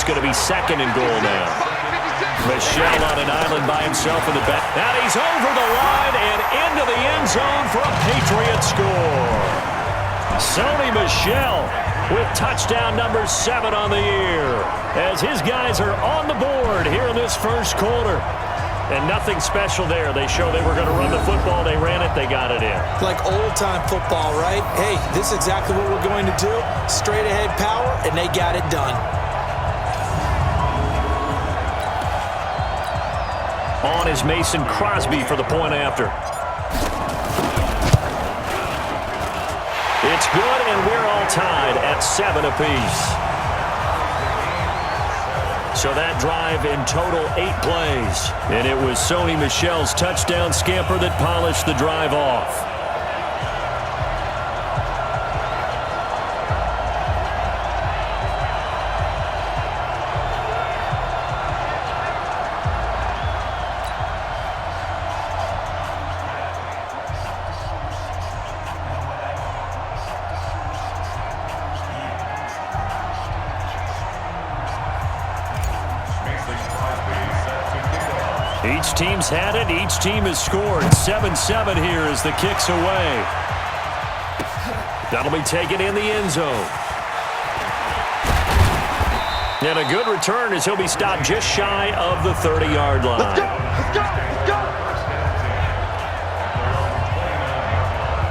going to be second and goal now. Michel on an island by himself in the back. And he's over the line and into the end zone for a Patriot score. Sony Michel with touchdown number 7 on the year as his guys are on the board here in this first quarter. And nothing special there. They show they were going to run the football. They ran it. They got it in. Like old-time football, right? Hey, this is exactly what we're going to do. Straight-ahead power, and they got it done. On is Mason Crosby for the point after. It's good, and we're all tied at 7 apiece. So that drive in total 8 plays. And it was Sony Michel's touchdown scamper that polished the drive off. Each team's had it. Each team has scored. 7-7 here as the kick's away. That'll be taken in the end zone. And a good return as he'll be stopped just shy of the 30-yard line. Let's go! Let's go! Let's go!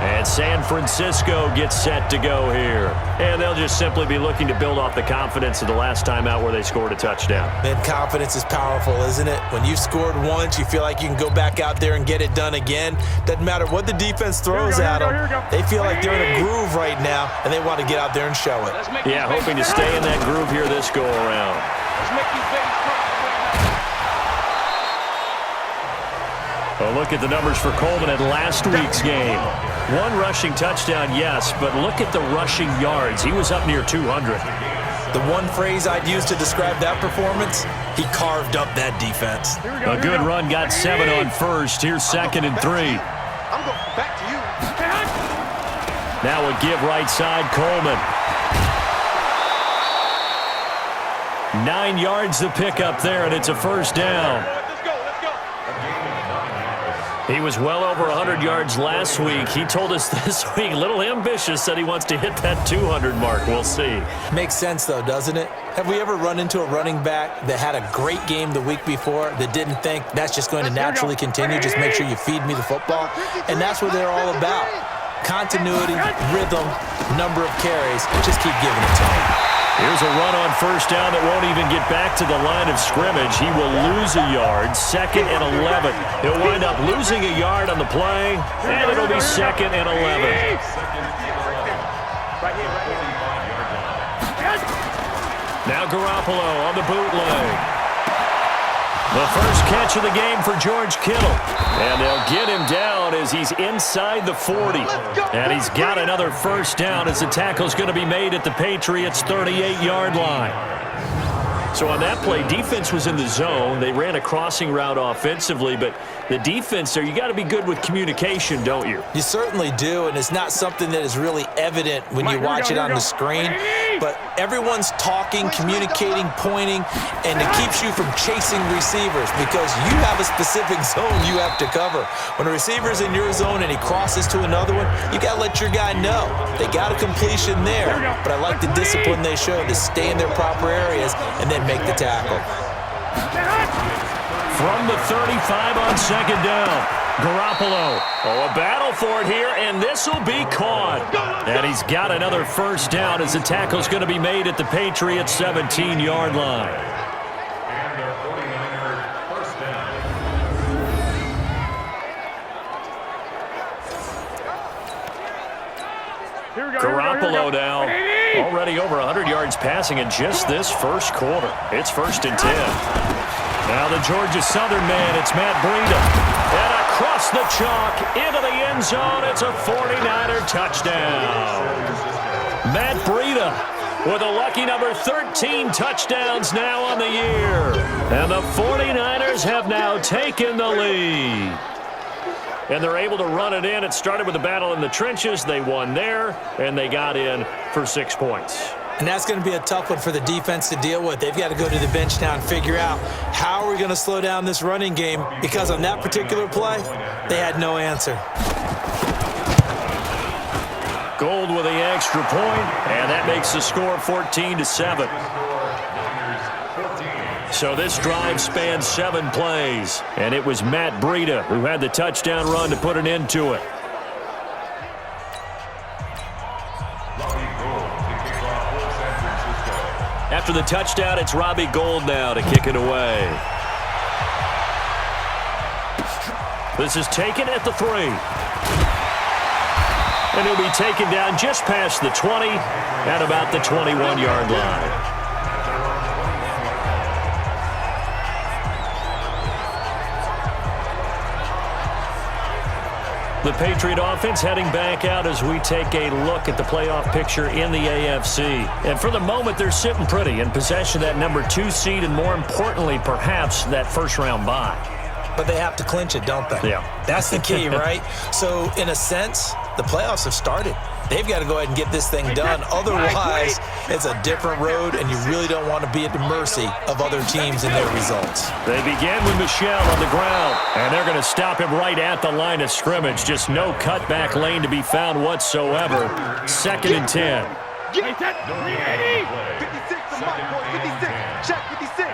And San Francisco gets set to go here. And they'll just simply be looking to build off the confidence of the last time out where they scored a touchdown. Man, confidence is powerful, isn't it? When you've scored once, you feel like you can go back out there and get it done again. Doesn't matter what the defense throws at them. They feel like they're in a groove right now, and they want to get out there and show it. Yeah, hoping to stay in that groove here this go-around. A look at the numbers for Coleman at last week's game. 1 rushing touchdown, yes, but look at the rushing yards. He was up near 200. The one phrase I'd use to describe that performance, he carved up that defense. A good run, got 7 on first. Here's 2nd and 3. I'm going back to you. Now a give right side, Coleman. 9 yards the pickup there, and it's a first down. He was well over 100 yards last week. He told us this week, a little ambitious, said he wants to hit that 200 mark. We'll see. Makes sense, though, doesn't it? Have we ever run into a running back that had a great game the week before that didn't think that's just going to naturally continue? Just make sure you feed me the football. And that's what they're all about. Continuity, rhythm, number of carries. Just keep giving it to him. Here's a run on first down that won't even get back to the line of scrimmage. He will lose a yard, 2nd and 11. He'll wind up losing a yard on the play, and it'll be 2nd and 11. Now Garoppolo on the bootleg. The first catch of the game for George Kittle. And they'll get him down as he's inside the 40. And he's got another first down as the tackle's going to be made at the Patriots' 38-yard line. So on that play, defense was in the zone. They ran a crossing route offensively, but the defense there, you got to be good with communication, don't you? You certainly do, and it's not something that is really evident when you watch it on the screen. But everyone's talking, communicating, pointing, and it keeps you from chasing receivers because you have a specific zone you have to cover. When a receiver's in your zone and he crosses to another one, you got to let your guy know. They got a completion there, but I like the discipline they show to stay in their proper areas and then make the tackle. From the 35 on 2nd down, Garoppolo. Oh, a battle for it here, and this will be caught. And he's got another first down as the tackle's going to be made at the Patriots' 17-yard line. Garoppolo now already over 100 yards passing in just this first quarter. It's 1st and 10. Now the Georgia Southern man, it's Matt Breida. And across the chalk into the end zone, it's a 49er touchdown. Matt Breida with a lucky number 13 touchdowns now on the year. And the 49ers have now taken the lead. And they're able to run it in. It started with a battle in the trenches. They won there, and they got in for 6 points. And that's going to be a tough one for the defense to deal with. They've got to go to the bench now and figure out how are we going to slow down this running game, because on that particular play, they had no answer. Gold with the extra point, and that makes the score 14-7. So this drive spanned 7 plays, and it was Matt Breida who had the touchdown run to put an end to it. After the touchdown, it's Robbie Gould now to kick it away. This is taken at the 3. And he'll be taken down just past the 20 at about the 21-yard line. The Patriot offense heading back out as we take a look at the playoff picture in the AFC. And for the moment, they're sitting pretty in possession of that number 2 seed and, more importantly, perhaps that first-round bye. But they have to clinch it, don't they? Yeah. That's the key, right? So, in a sense, the playoffs have started. They've got to go ahead and get this thing done. Otherwise, it's a different road, and you really don't want to be at the mercy of other teams and their results. They begin with Michel on the ground, and they're going to stop him right at the line of scrimmage. Just no cutback lane to be found whatsoever. 2nd and 10. Get that 56, the mark, boy, 56. Check 56.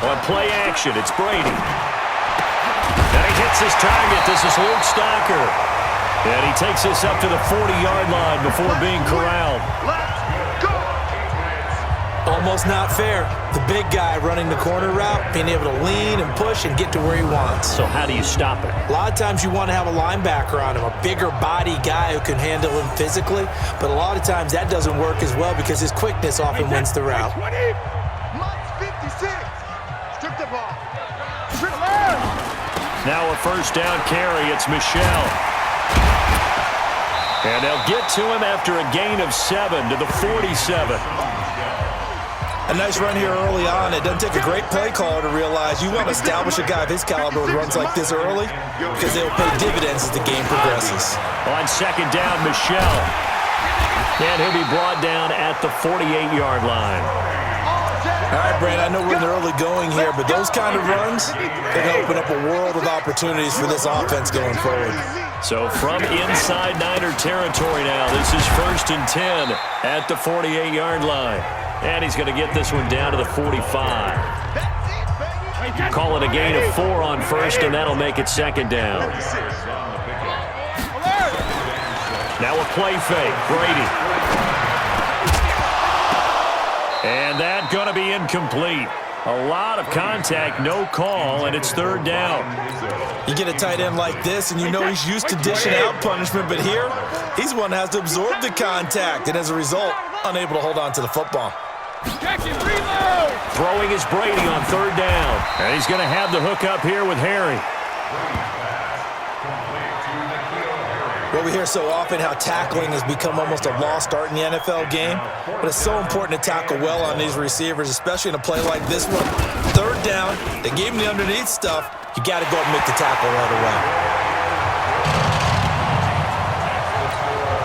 On play action, it's Brady. And he hits his target. This is Luke Stocker. And he takes this up to the 40-yard line before being corralled. Let's go. Almost not fair. The big guy running the corner route, being able to lean and push and get to where he wants. So how do you stop it? A lot of times you want to have a linebacker on him, a bigger body guy who can handle him physically. But a lot of times that doesn't work as well because his quickness often wins the route. Mike's 56. Strip the ball. Now a first down carry. It's Michel. And they'll get to him after a gain of 7 to the 47. A nice run here early on. It doesn't take a great play caller to realize you want to establish a guy of his caliber who runs like this early because they'll pay dividends as the game progresses. On 2nd down, Michel. And he'll be brought down at the 48-yard line. All right, Brandon, I know we're in the early going here, but those kind of runs, they can open up a world of opportunities for this offense going forward. So from inside Niner territory now, this is 1st and 10 at the 48-yard line. And he's going to get this one down to the 45. Call it a gain of 4 on 1st, and that'll make it 2nd down. Now a play fake, Brady. And that going to be incomplete. A lot of contact, no call, and it's 3rd down. You get a tight end like this, and you know he's used to dishing out punishment, but here, he's one that has to absorb the contact, and as a result, unable to hold on to the football. Throwing is Brady on 3rd down. And he's going to have the hook up here with Harry. Well, we hear so often how tackling has become almost a lost art in the NFL game, but it's so important to tackle well on these receivers, especially in a play like this one. 3rd down, they gave him the underneath stuff. You got to go and make the tackle right away.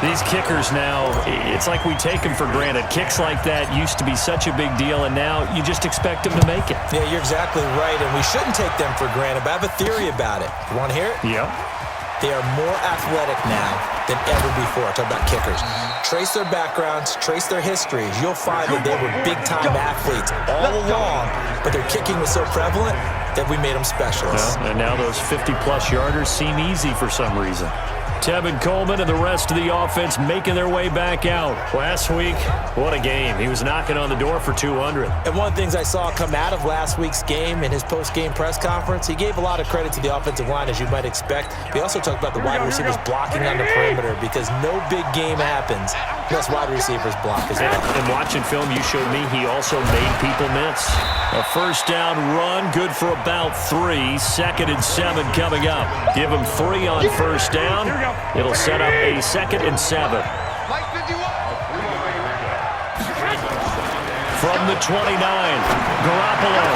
These kickers now, it's like we take them for granted. Kicks like that used to be such a big deal, and now you just expect them to make it. Yeah, you're exactly right, and we shouldn't take them for granted, but I have a theory about it. You want to hear it? Yep. They are more athletic now than ever before. Talk about kickers. Trace their backgrounds, trace their histories. You'll find that they were big-time athletes all along, but their kicking was so prevalent that we made them specialists. Well, and now those 50-plus yarders seem easy for some reason. Tevin Coleman and the rest of the offense making their way back out. Last week, what a game. He was knocking on the door for 200. And one of the things I saw come out of last week's game in his post-game press conference, he gave a lot of credit to the offensive line, as you might expect. He also talked about the wide receivers blocking on the perimeter because no big game happens unless wide receivers block as well. And watching film, you showed me he also made people miss. A first down run, good for about 3. 2nd and 7 coming up. Give him 3 on first down. It'll set up a 2nd and 7. From the 29, Garoppolo.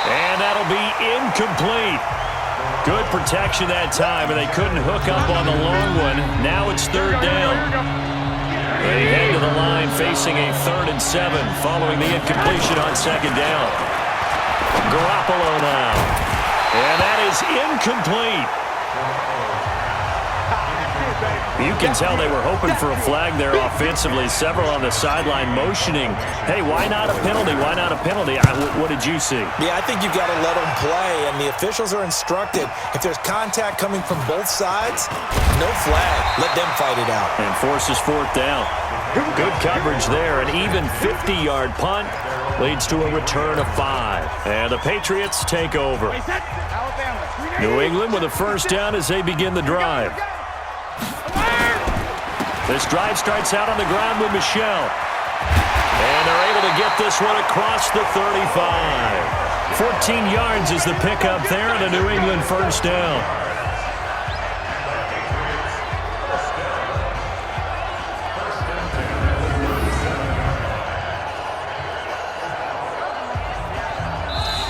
And that'll be incomplete. Good protection that time, and they couldn't hook up on the long one. Now it's 3rd down. They head to the line facing a 3rd and 7 following the incompletion on 2nd down. Garoppolo now. And that is incomplete. You can tell they were hoping for a flag there offensively. Several on the sideline motioning, hey, why not a penalty? Why not a penalty? What did you see? Yeah, I think you've got to let them play, and the officials are instructed, if there's contact coming from both sides, no flag. Let them fight it out. And forces 4th down. Good coverage there. An even 50-yard punt leads to a return of 5. And the Patriots take over. New England with a 1st down as they begin the drive. This drive starts out on the ground with Michel. And they're able to get this one across the 35. 14 yards is the pickup there and a New England 1st down.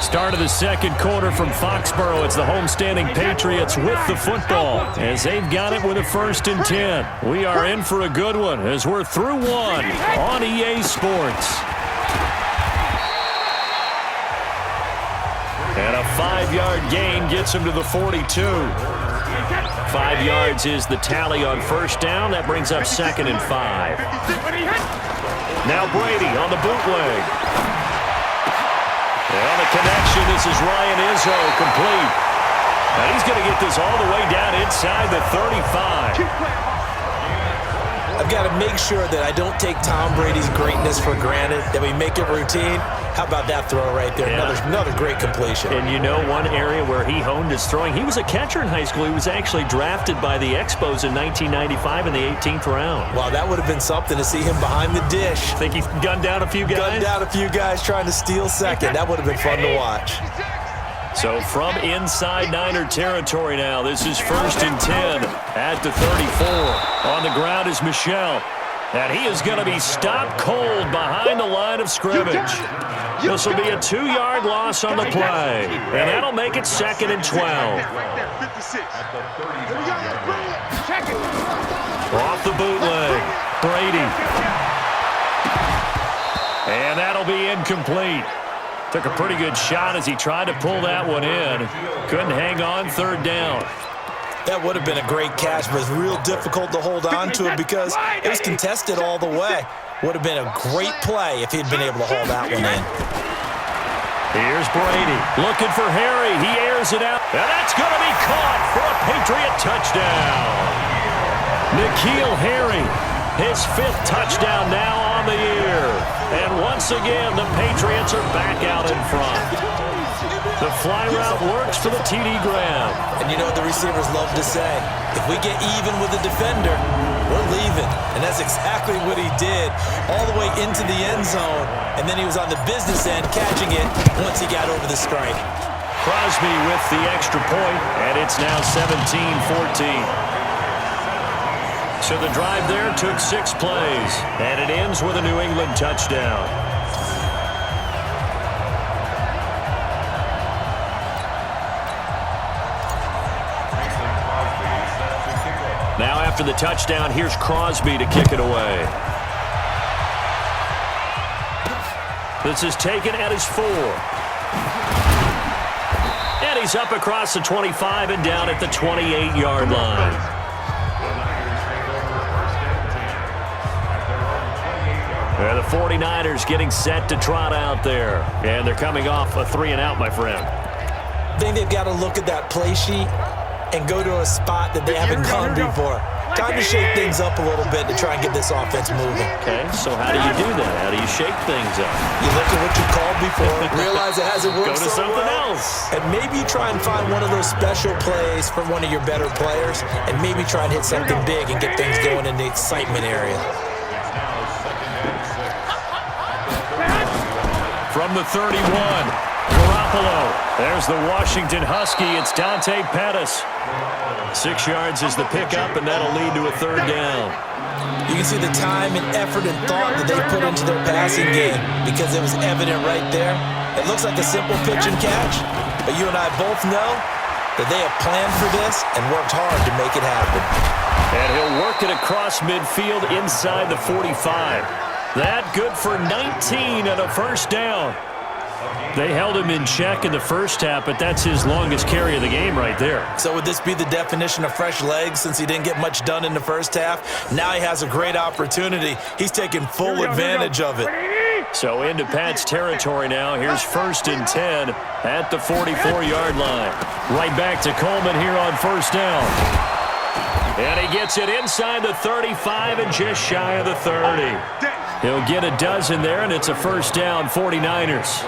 Start of the 2nd quarter from Foxborough. It's the homestanding Patriots with the football as they've got it with a 1st and 10. We are in for a good one as we're through 1 on EA Sports. And a 5-yard gain gets him to the 42. 5 yards is the tally on 1st down. That brings up 2nd and 5. Now Brady on the bootleg. And the connection, this is Ryan Izzo, complete. And he's going to get this all the way down inside the 35. I've got to make sure that I don't take Tom Brady's greatness for granted, that we make it routine. How about that throw right there? Yeah. Another great completion. And you know one area where he honed his throwing, he was a catcher in high school. He was actually drafted by the Expos in 1995 in the 18th round. Wow, that would have been something to see him behind the dish. Think he gunned down a few guys? Gunned down a few guys trying to steal second. That would have been fun to watch. So from inside Niner territory now, this is 1st and 10 at the 34. On the ground is Michel. And he is going to be stopped cold behind the line of scrimmage. This will be a 2-yard loss on the play. And that'll make it 2nd and 12. Off the bootleg, Brady. And that'll be incomplete. Took a pretty good shot as he tried to pull that one in. Couldn't hang on, 3rd down. That would have been a great catch, but it's real difficult to hold on to it because it was contested all the way. Would have been a great play if he'd been able to haul that one in. Here's Brady looking for Harry. He airs it out. And that's going to be caught for a Patriot touchdown. N'Keal Harry, his 5th touchdown now on the year. And once again, the Patriots are back out in front. The fly route works for the TD Graham. And you know what the receivers love to say? If we get even with the defender, we're leaving. And that's exactly what he did all the way into the end zone. And then he was on the business end catching it once he got over the strike. Crosby with the extra point, and it's now 17-14. So the drive there took 6 plays, and it ends with a New England touchdown. Now after the touchdown, here's Crosby to kick it away. This is taken at his 4. And he's up across the 25 and down at the 28-yard line. And the 49ers getting set to trot out there. And they're coming off a 3-and-out, my friend. I think they've got to look at that play sheet and go to a spot that they haven't gone before. Time to shake things up a little bit to try and get this offense moving. Okay, so how do you do that? How do you shake things up? You look at what you called before, realize it hasn't worked so so something well, else. and maybe try and find one of those special plays from one of your better players, and maybe try and hit something big and get things going in the excitement area. From the 31, Garoppolo. There's the Washington Husky. It's Dante Pettis. 6 yards is the pickup, and that'll lead to a 3rd down. You can see the time and effort and thought that they put into their passing game because it was evident right there. It looks like a simple pitch and catch, but you and I both know that they have planned for this and worked hard to make it happen. And he'll work it across midfield inside the 45. That good for 19 and a first down. They held him in check in the first half, but that's his longest carry of the game right there. So would this be the definition of fresh legs since he didn't get much done in the first half? Now he has a great opportunity. He's taking full advantage of it. So into Pat's territory now. Here's 1st and 10 at the 44-yard line. Right back to Coleman here on first down. And he gets it inside the 35 and just shy of the 30. He'll get a dozen there, and it's a first down, 49ers.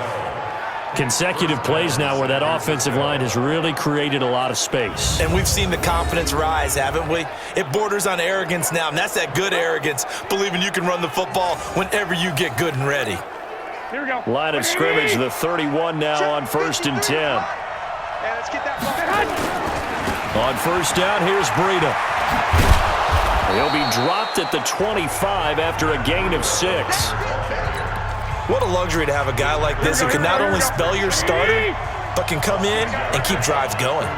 Consecutive plays now where that offensive line has really created a lot of space. And we've seen the confidence rise, haven't we? It borders on arrogance now, and that's that good arrogance, believing you can run the football whenever you get good and ready. Here we go. Line of scrimmage, the 31 now on 1st and 10. Yeah, let's get that ball. On first down, here's Breida. He'll be dropped at the 25 after a gain of 6. What a luxury to have a guy like this who can not only spell your starter, but can come in and keep drives going.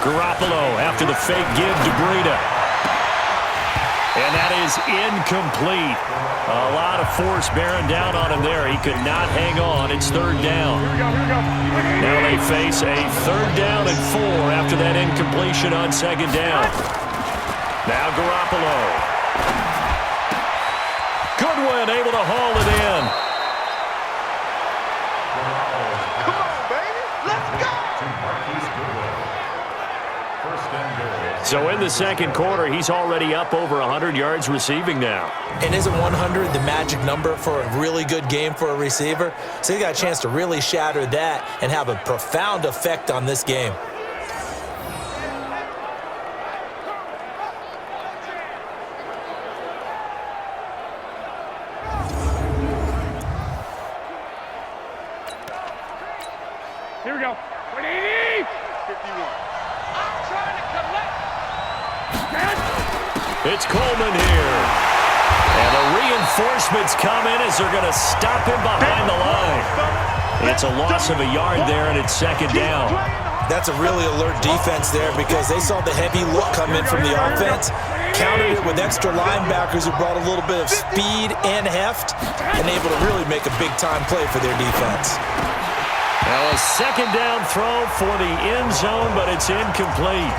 Garoppolo after the fake give to Breida. And that is incomplete. A lot of force bearing down on him there. He could not hang on. It's 3rd down. Now they face a 3rd down and 4 after that incompletion on 2nd down. Now Garoppolo. Goodwin able to haul it in. Come on, baby. Let's go. So in the second quarter, he's already up over 100 yards receiving now. And isn't 100 the magic number for a really good game for a receiver? So he got a chance to really shatter that and have a profound effect on this game. Here we go. 180. 51. I'm trying to collect. It's Coleman here. And the reinforcements come in as they're going to stop him behind the line. It's a loss of a yard there, and it's 2nd down. That's a really alert defense there because they saw the heavy look come in from the offense, countered it with extra linebackers who brought a little bit of speed and heft, and able to really make a big-time play for their defense. Now a 2nd down throw for the end zone, but it's incomplete.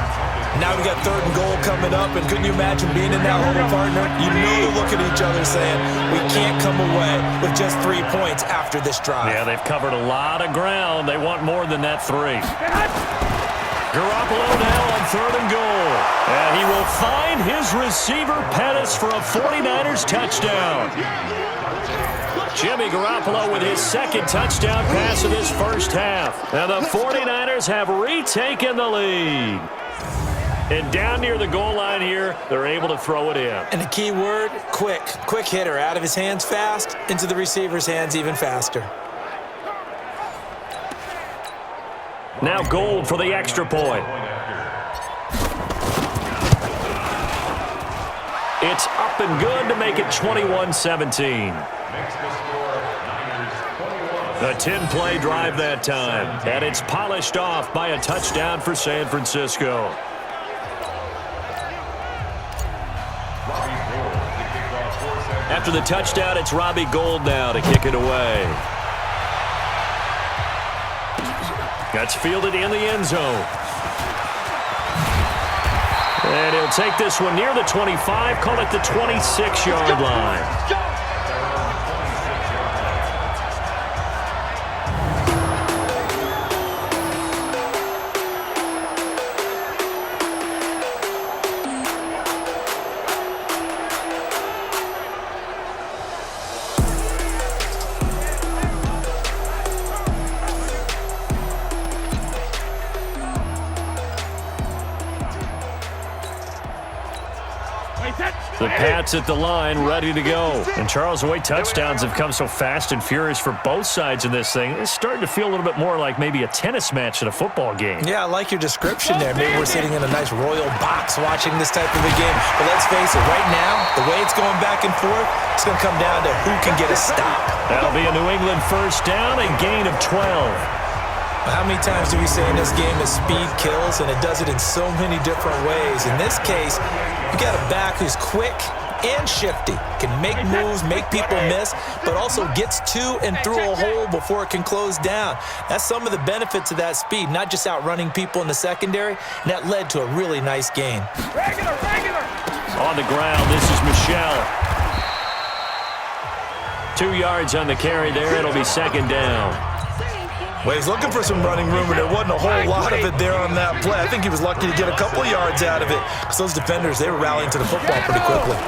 Now we got 3rd and goal coming up, and couldn't you imagine being in that hole, partner? You know they're looking at each other saying, we can't come away with just 3 points after this drive. Yeah, they've covered a lot of ground. They want more than that 3. Garoppolo now on 3rd and goal. And he will find his receiver, Pettis, for a 49ers touchdown. Jimmy Garoppolo with his 2nd touchdown pass of this first half. And the 49ers have retaken the lead. And down near the goal line here, they're able to throw it in. And the key word, quick. Quick hitter. Out of his hands fast, into the receiver's hands even faster. Now Gold for the extra point. It's up and good to make it 21-17. A 10-play drive that time. And it's polished off by a touchdown for San Francisco. After the touchdown, it's Robbie Gould now to kick it away. That's fielded in the end zone. And he'll take this one near the 25, call it the 26-yard line. The Pats at the line, ready to go. And Charles, the way touchdowns have come so fast and furious for both sides in this thing, it's starting to feel a little bit more like maybe a tennis match at a football game. Yeah, I like your description there. Maybe we're sitting in a nice royal box watching this type of a game. But let's face it, right now, the way it's going back and forth, it's going to come down to who can get a stop. That'll be a New England first down, a gain of 12. How many times do we say in this game that speed kills, and it does it in so many different ways? In this case, you got a back who's quick and shifty, can make moves, make people miss, but also gets to and through a hole before it can close down. That's some of the benefits of that speed, not just outrunning people in the secondary, and that led to a really nice gain. Regular. On the ground, this is Michelle. 2 yards on the carry there. It'll be second down. Well, he's looking for some running room, and there wasn't a whole lot of it there on that play. I think he was lucky to get a couple of yards out of it because those defenders, they were rallying to the football pretty quickly.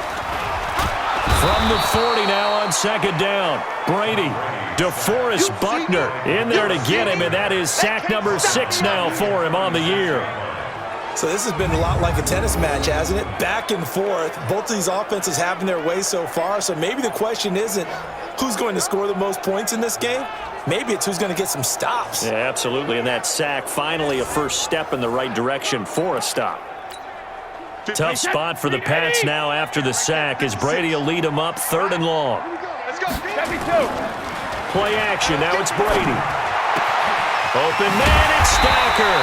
From the 40 now on second down. Brady, DeForest Buckner in there to get him, and that is sack number 6 now for him on the year. So this has been a lot like a tennis match, hasn't it? Back and forth. Both of these offenses having their way so far, so maybe the question isn't who's going to score the most points in this game. Maybe it's who's going to get some stops. Yeah, absolutely, and that sack finally a first step in the right direction for a stop. Tough spot for the Pats now after the sack as Brady will lead them up 3rd and long. Let's go. 72. Play action, now it's Brady. Open man, it's Stacker.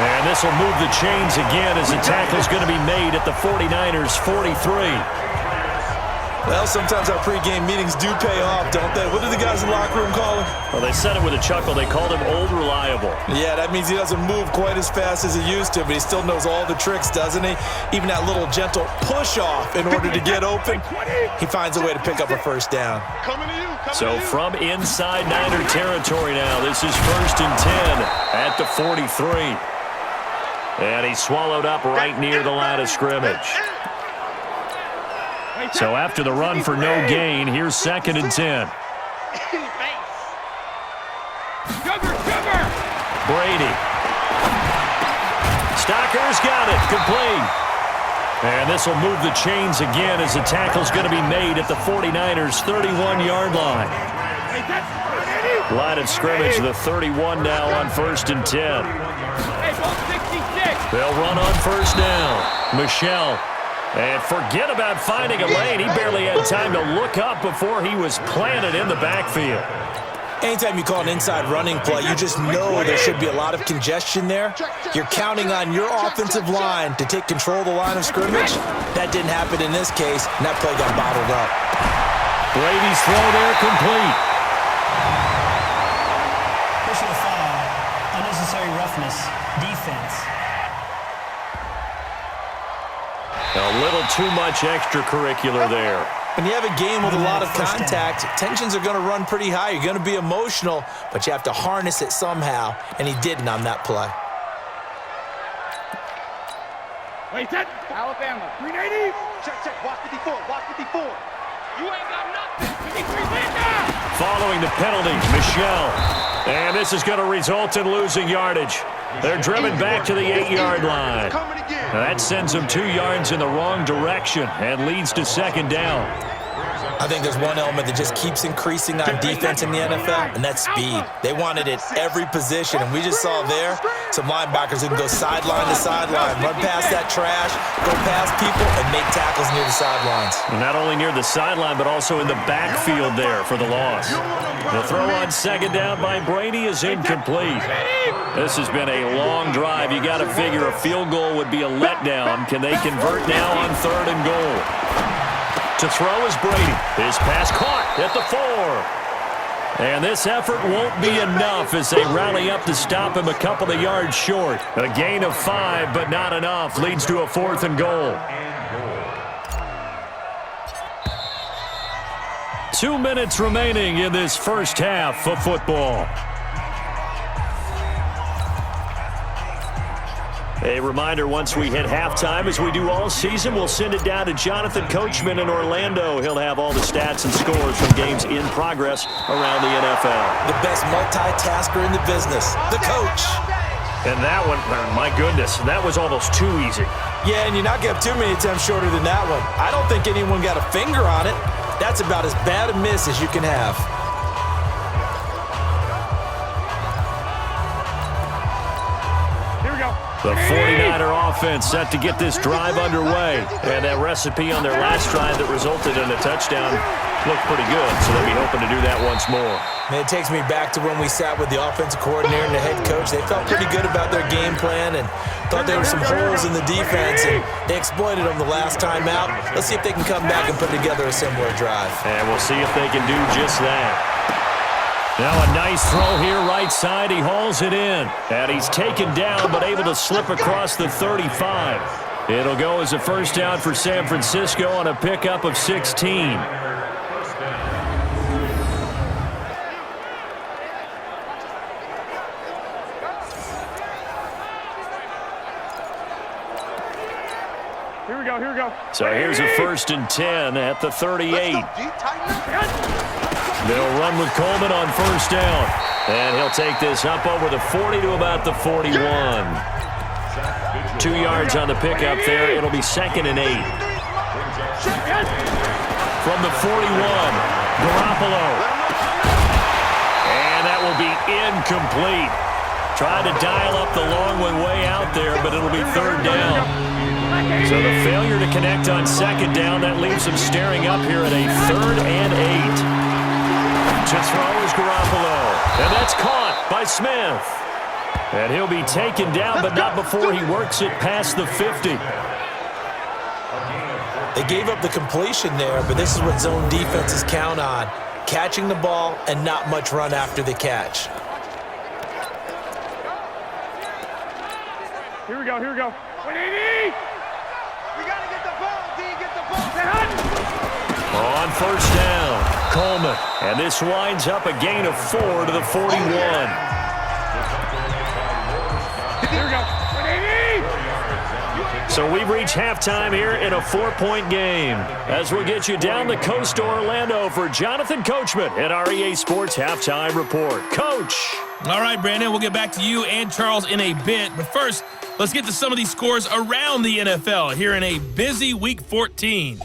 And this will move the chains again as the tackle's going to be made at the 49ers' 43. Well, sometimes our pregame meetings do pay off, don't they? What do the guys in the locker room call him? Well, they said it with a chuckle. They called him Old Reliable. Yeah, that means he doesn't move quite as fast as he used to, but he still knows all the tricks, doesn't he? Even that little gentle push-off in order to get open, he finds a way to pick up a first down. So from inside Niner territory now, this is 1st and 10 at the 43. And he's swallowed up right near the line of scrimmage. So after the run for no gain, here's 2nd and 10. Brady. Stocker's got it. Complete. And this will move the chains again as the tackle's going to be made at the 49ers' 31-yard line. Line of scrimmage, the 31 now on 1st and 10. They'll run on 1st down. Michelle. And forget about finding a lane. He barely had time to look up before he was planted in the backfield. Anytime you call an inside running play, you just know there should be a lot of congestion there. You're counting on your offensive line to take control of the line of scrimmage. That didn't happen in this case, and that play got bottled up. Brady's throw there complete. Personal foul, unnecessary roughness, defense. A little too much extracurricular there. When you have a game with a lot of contact, tensions are going to run pretty high. You're going to be emotional, but you have to harness it somehow, and he didn't on that play. Wait, that Alabama, 380. Check, watch 54, watch 54. You ain't got nothing. 53, Following the penalty, Michelle. And this is going to result in losing yardage. They're driven back to the 8-yard line. Now that sends them 2 yards in the wrong direction and leads to 2nd down. I think there's one element that just keeps increasing on defense in the NFL, and that's speed. They want it at every position, and we just saw there some linebackers who can go sideline to sideline, run past that trash, go past people, and make tackles near the sidelines. Not only near the sideline, but also in the backfield there for the loss. The throw on 2nd down by Brady is incomplete. This has been a long drive. You got to figure a field goal would be a letdown. Can they convert now on 3rd and goal? To throw is Brady. His pass caught at the 4. And this effort won't be enough as they rally up to stop him a couple of yards short. A gain of 5, but not enough. Leads to a 4th and goal. 2 minutes remaining in this first half of football. A reminder, once we hit halftime, as we do all season, we'll send it down to Jonathan Coachman in Orlando. He'll have all the stats and scores from games in progress around the NFL. The best multitasker in the business, the coach. And that one, my goodness, that was almost too easy. Yeah, and you're not getting too many attempts shorter than that one. I don't think anyone got a finger on it. That's about as bad a miss as you can have. Here we go. The 49er offense set to get this drive underway. And that recipe on their last drive that resulted in a touchdown looked pretty good, so they'll be hoping to do that once more. Man, it takes me back to when we sat with the offensive coordinator and the head coach. They felt pretty good about their game plan and thought there were some holes in the defense, and they exploited them the last time out. Let's see if they can come back and put together a similar drive. And we'll see if they can do just that. Now a nice throw here right side. He hauls it in. And he's taken down but able to slip across the 35. It'll go as a first down for San Francisco on a pickup of 16. Here we go. So here's a 1st and 10 at the 38. They'll run with Coleman on 1st down. And he'll take this up over the 40 to about the 41. 2 yards on the pickup there. It'll be 2nd and 8. From the 41, Garoppolo. And that will be incomplete. Tried to dial up the long one way out there, but it'll be 3rd down. So the failure to connect on 2nd down, that leaves him staring up here at a 3rd and 8. To throw is Garoppolo. And that's caught by Smith. And he'll be taken down, but not before he works it past the 50. They gave up the completion there, but this is what zone defenses count on. Catching the ball and not much run after the catch. Here we go. 180! We got to get the ball, D. Get the ball. On 1st down, Coleman. And this winds up a gain of 4 to the 41. Here we go. 180! So we've reached halftime here in a 4-point game. As we get you down the coast to Orlando for Jonathan Coachman at our EA Sports Halftime Report. Coach. All right, Brandon, we'll get back to you and Charles in a bit. But first, let's get to some of these scores around the NFL here in a busy Week 14.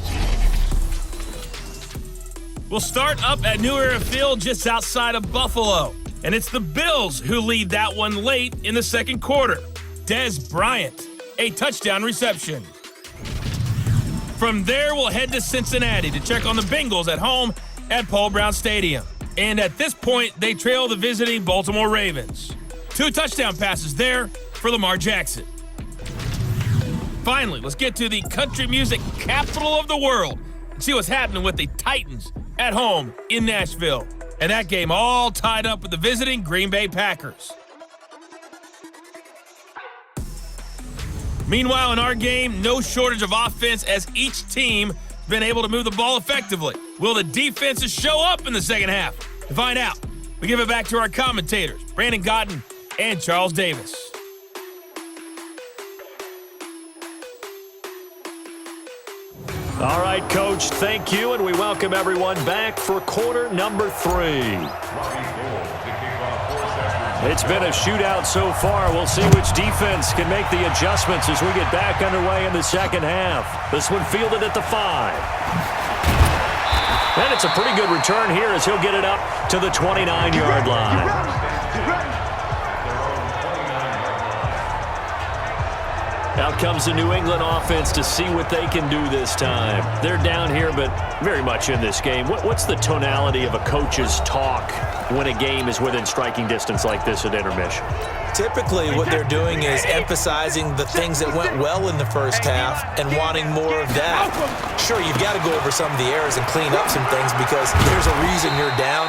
We'll start up at New Era Field just outside of Buffalo. And it's the Bills who lead that one late in the 2nd quarter. Dez Bryant, a touchdown reception. From there, we'll head to Cincinnati to check on the Bengals at home at Paul Brown Stadium. And at this point, they trail the visiting Baltimore Ravens. 2 touchdown passes there for Lamar Jackson. Finally, let's get to the country music capital of the world and see what's happening with the Titans at home in Nashville. And that game all tied up with the visiting Green Bay Packers. Meanwhile, in our game, no shortage of offense as each team has been able to move the ball effectively. Will the defenses show up in the second half? To find out, we give it back to our commentators, Brandon Gotten and Charles Davis. All right, Coach, thank you, and we welcome everyone back for quarter number 3. It's been a shootout so far. We'll see which defense can make the adjustments as we get back underway in the second half. This one fielded at the 5. And it's a pretty good return here as he'll get it up to the 29-yard line. Out comes the New England offense to see what they can do this time. They're down here, but very much in this game. What's the tonality of a coach's talk when a game is within striking distance like this at intermission? Typically, what they're doing is emphasizing the things that went well in the first half and wanting more of that. Sure, you've got to go over some of the errors and clean up some things because there's a reason you're down.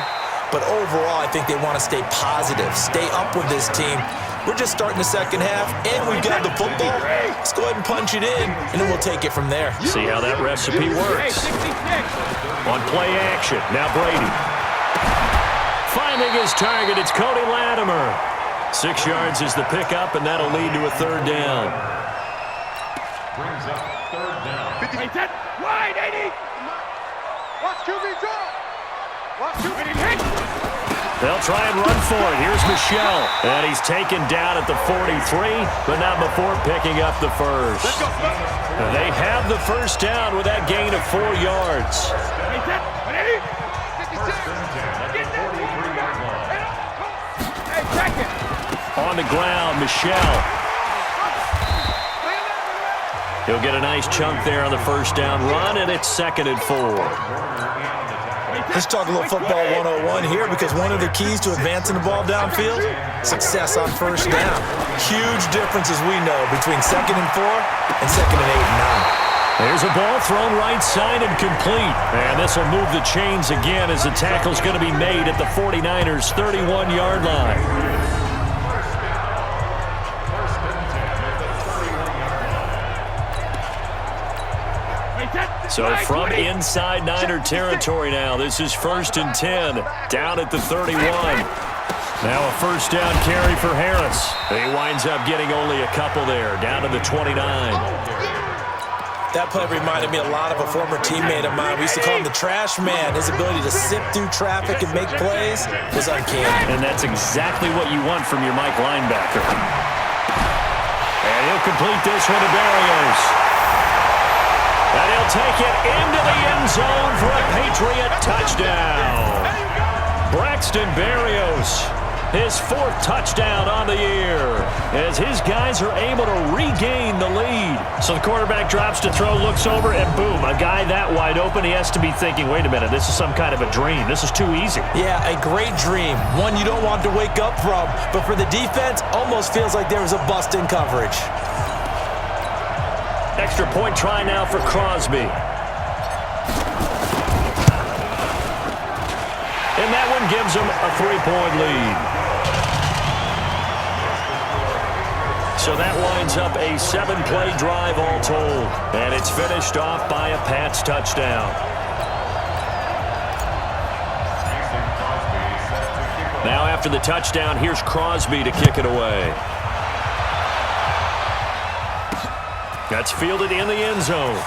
But overall, I think they want to stay positive, stay up with this team. We're just starting the second half, and we've got the football. Let's go ahead and punch it in, and then we'll take it from there. See how that recipe works. On play action, now Brady. Finding his target, it's Cody Latimer. 6 yards is the pickup, and that'll lead to a 3rd down. Brings up 3rd down. Wide 80. Watch QB draw. Watch QB hit. They'll try and run for it. Here's Michelle. And he's taken down at the 43, but not before picking up the first. They have the first down with that gain of 4 yards. On the ground, Michelle. He'll get a nice chunk there on the first down run, and it's 2nd and 4. Let's talk a little football 101 here, because one of the keys to advancing the ball downfield, success on first down. Huge difference, as we know, between 2nd and 4 and 2nd and 8 and 9. There's a ball thrown right side and complete. And this will move the chains again as the tackle's going to be made at the 49ers' 31-yard line. So from inside Niner territory now, this is 1st and 10, down at the 31. Now a first down carry for Harris. He winds up getting only a couple there, down to the 29. That play reminded me a lot of a former teammate of mine. We used to call him the trash man. His ability to sift through traffic and make plays was uncanny. And that's exactly what you want from your Mike linebacker. And he'll complete this one to Berrios. And he'll take it into the end zone for a Patriot touchdown. Braxton Berrios, his 4th touchdown on the year, as his guys are able to regain the lead. So the quarterback drops to throw, looks over, and boom, a guy that wide open, he has to be thinking, wait a minute, this is some kind of a dream. This is too easy. Yeah, a great dream, one you don't want to wake up from, but for the defense, almost feels like there was a bust in coverage. Extra point try now for Crosby. And that one gives them a 3-point lead. So that winds up a 7-play drive all told. And it's finished off by a Pats touchdown. Now after the touchdown, here's Crosby to kick it away. That's fielded in the end zone.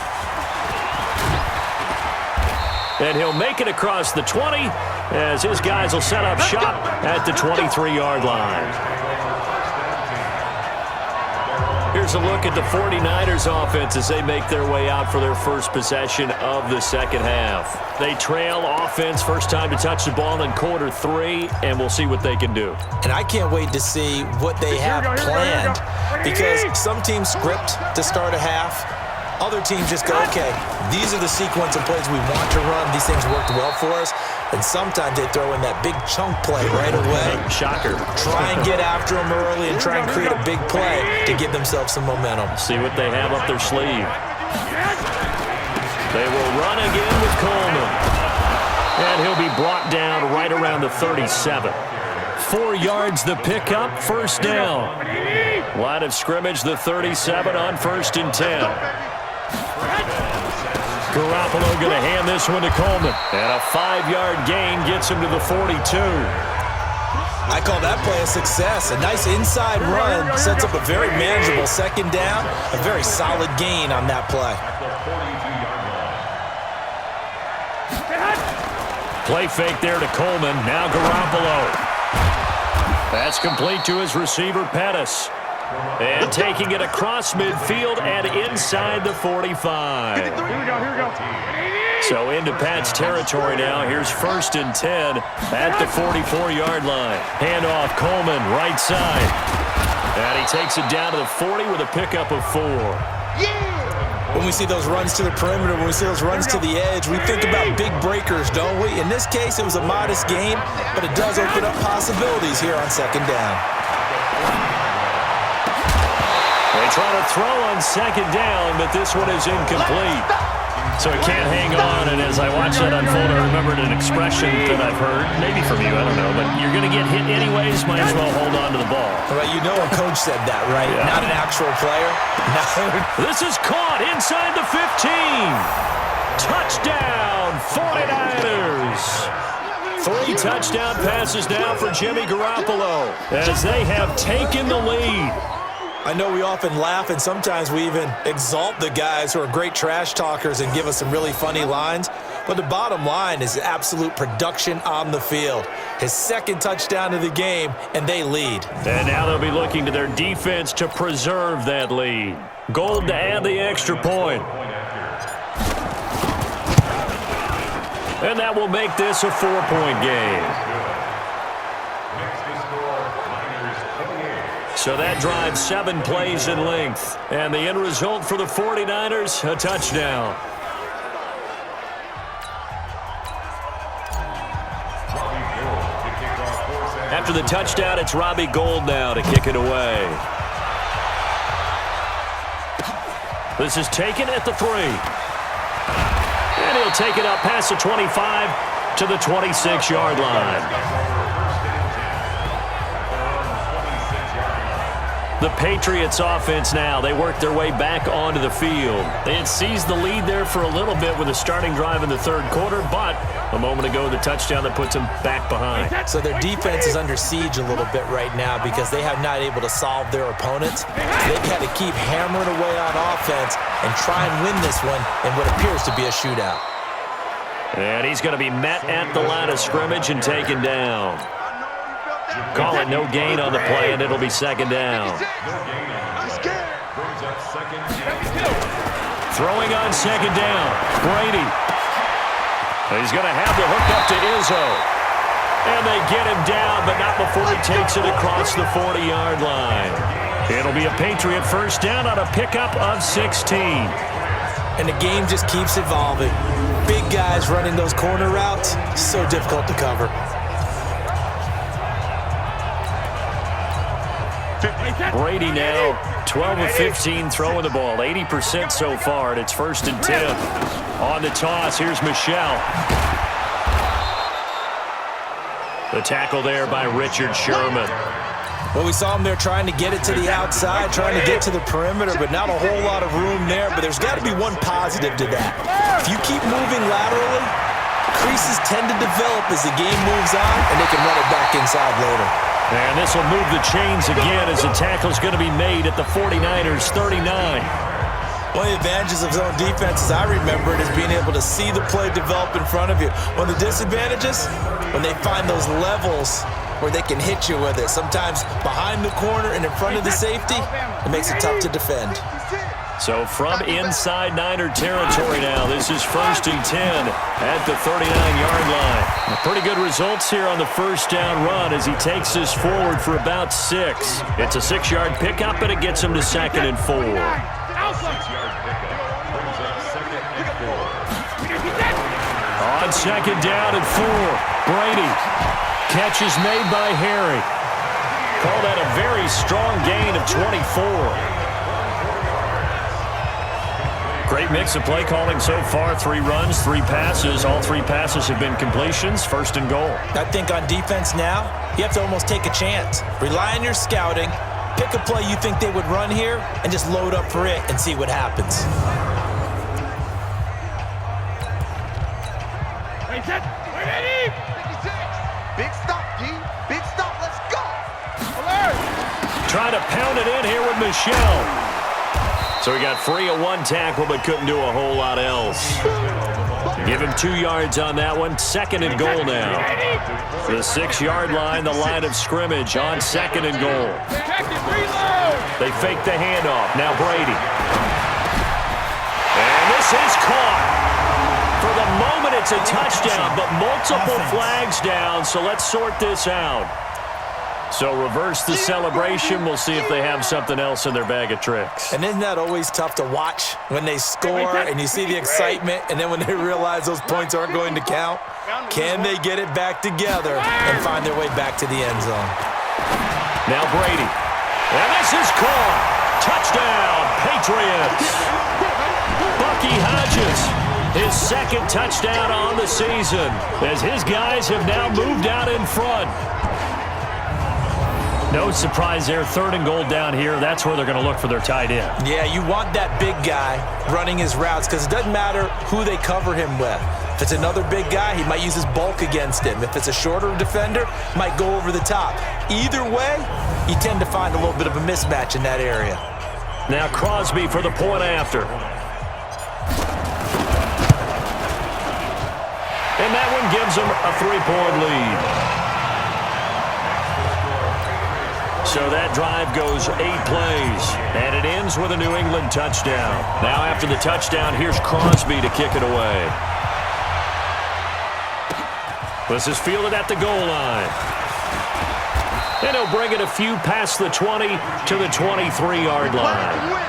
And he'll make it across the 20 as his guys will set up shop at the 23-yard line. Here's a look at the 49ers offense as they make their way out for their first possession of the second half. They trail offense, first time to touch the ball in quarter 3, and we'll see what they can do. And I can't wait to see what they have planned, because some teams script to start a half. Other teams just go, okay, these are the sequence of plays we want to run. These things worked well for us. And sometimes they throw in that big chunk play right away. Shocker. Try and get after them early and try and create a big play to give themselves some momentum. See what they have up their sleeve. They will run again with Coleman. And he'll be brought down right around the 37. 4 yards the pickup, first down. Line of scrimmage, the 37 on 1st and 10. Garoppolo going to hand this one to Coleman. And a 5-yard gain gets him to the 42. I call that play a success. A nice inside run sets up a very manageable second down. A very solid gain on that play. Play fake there to Coleman. Now Garoppolo. That's complete to his receiver, Pettis. And taking it across midfield and inside the 45. Here we go. So into Pat's territory now. Here's 1st and 10 at the 44-yard line. Handoff, Coleman, right side. And he takes it down to the 40 with a pickup of 4. When we see those runs to the perimeter, when we see those runs to the edge, we think about big breakers, don't we? In this case, it was a modest gain, but it does open up possibilities here on second down. They try to throw on second down, but this one is incomplete. So it can't hang on, and as I watch that unfold, I remembered an expression that I've heard, maybe from you, I don't know, but you're going to get hit anyways, might as well hold on to the ball. Well, you know a coach said that, right? Yeah. Not an actual player. No. This is caught inside the 15. Touchdown, 49ers. 3 touchdown passes now for Jimmy Garoppolo as they have taken the lead. I know we often laugh, and sometimes we even exalt the guys who are great trash talkers and give us some really funny lines. But the bottom line is absolute production on the field. His 2nd touchdown of the game, and they lead. And now they'll be looking to their defense to preserve that lead. Gold to add the extra point. And that will make this a 4-point game. So that drives 7 plays in length. And the end result for the 49ers, a touchdown. After the touchdown, it's Robbie Gould now to kick it away. This is taken at the 3. And he'll take it up past the 25 to the 26-yard line. The Patriots offense now, they work their way back onto the field. They had seized the lead there for a little bit with a starting drive in the third quarter, but a moment ago, the touchdown that puts them back behind. So their defense is under siege a little bit right now because they have not able to solve their opponents. They've had to keep hammering away on offense and try and win this one in what appears to be a shootout. And he's going to be met at the line of scrimmage and taken down. Call it no gain on the play, and it'll be second down. Throwing on second down, Brady. He's going to have the hook up to Izzo. And they get him down, but not before he takes it across the 40-yard line. It'll be a Patriot first down on a pickup of 16. And the game just keeps evolving. Big guys running those corner routes, so difficult to cover. Brady now 12 of 15 throwing the ball, 80% so far, and it's first and 10. On the toss, here's Michel. The tackle there by Richard Sherman. Well, we saw him there trying to get it to the outside, trying to get to the perimeter, but not a whole lot of room there. But there's got to be one positive to that. If you keep moving laterally, creases tend to develop as the game moves on, and they can run it back inside later. And this will move the chains again as the tackle's going to be made at the 49ers' 39. One of the advantages of zone defense, as I remember it, is being able to see the play develop in front of you. One of the disadvantages, when they find those levels where they can hit you with it, sometimes behind the corner and in front of the safety, it makes it tough to defend. So from inside Niner territory now, this is first and 10 at the 39-yard line. Pretty good results here on the first down run as he takes this forward for about 6. It's a 6-yard pickup, and it gets him to second and 4. On second down and 4, Brady. Catch is made by Harry. Call that a very strong gain of 24. Great mix of play calling so far. 3 runs, 3 passes. All 3 passes have been completions. First and goal. I think on defense now, you have to almost take a chance. Rely on your scouting. Pick a play you think they would run here and just load up for it and see what happens. Big stop, D. Big stop. Let's go. Alert. Trying to pound it in here with Michel. So he got free of 1 tackle but couldn't do a whole lot else. Give him 2 yards on that one. Second and goal now. The 6-yard line, the line of scrimmage on second and goal. They fake the handoff. Now Brady. And this is caught. For the moment, it's a touchdown, but multiple flags down, so let's sort this out. So reverse the celebration. We'll see if they have something else in their bag of tricks. And isn't that always tough to watch when they score and you see the excitement, and then when they realize those points aren't going to count? Can they get it back together and find their way back to the end zone? Now Brady. And this is caught. Touchdown, Patriots. Bucky Hodges. His second touchdown on the season as his guys have now moved out in front. No surprise there. Third and goal down here. That's where they're going to look for their tight end. Yeah, you want that big guy running his routes because it doesn't matter who they cover him with. If it's another big guy, he might use his bulk against him. If it's a shorter defender, might go over the top. Either way, you tend to find a little bit of a mismatch in that area. Now Crosby for the point after. And that one gives them a 3-point lead. So that drive goes 8 plays, and it ends with a New England touchdown. Now after the touchdown, here's Crosby to kick it away. This is fielded at the goal line. And he'll bring it a few past the 20 to the 23-yard line.